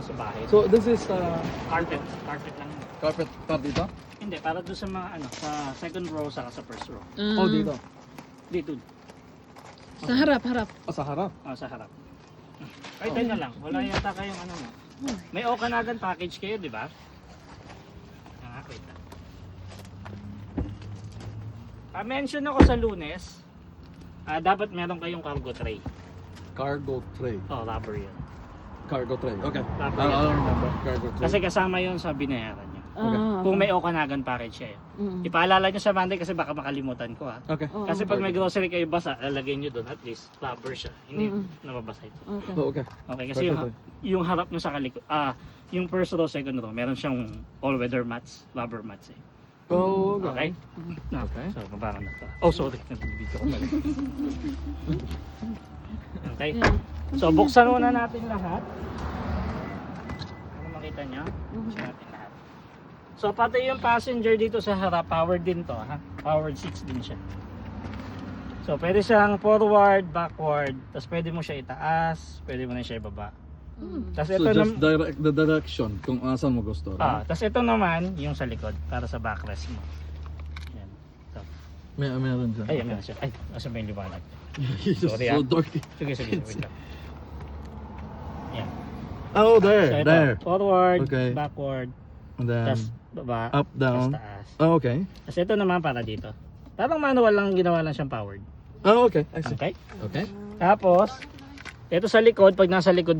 dyan sa bahay. So this is Carpet lang. carpet dito? Hindi, para doon sa mga ano, sa second row saka sa first row. Oh, dito. Dito. Sa harap. Oh, sa harap. Oh, sa harap. Ay, tayo na lang. Wala yata kayong ano no. May Okanagan package kayo, di ba? Wait lang. Mention ako sa Lunes. Dapat meron kayong cargo tray. Cargo tray. Oh, rubber yun. Cargo tray. Okay. Rubber I'll yun. remember. Cargo tray. Kasi kasama yun sa binayaran nyo. Ah, Kung may Okanagan package kayo. Ipaalala nyo sa Monday kasi baka makalimutan ko ha. Okay. Oo. Kasi pag may grocery kayo basa, lalagay nyo doon at least rubber siya. Hindi nababasa ito. Okay. Oh, okay. Okay, kasi yung harap nyo sa kalikod, yung first row, second row, meron siyang all-weather mats, rubber mats eh. Oh, Okay? Okay. So, parang na oh, sorry, nag-video ko mali. Okay? So, buksan muna natin lahat. Ano makita nyo? Buksan natin lahat. So, pati yung passenger dito sa harap, powered din to, ha? Powered seats din siya. So, pwede siyang forward, backward, tapos pwede mo siya itaas, pwede mo na siya ibaba. Tapos So ito just direct the direction kung saan mo gusto. tapos ito naman, yung sa likod, para sa backrest mo. Yan. So, Meron dyan. ay, yan siya. Ay, nasa may liwanag. It's just Sorry, so dark. Sige, wait lang. Yan. Oh, So, there, ito, there. forward, Okay. backward, And then tapos baba, up, down. tapos taas. Oh, okay. Tapos ito naman para dito. Parang manual lang, ginawa lang siyang powered. Oh, okay. I see. Okay? Okay. Tapos, ito sa likod, pag nasa likod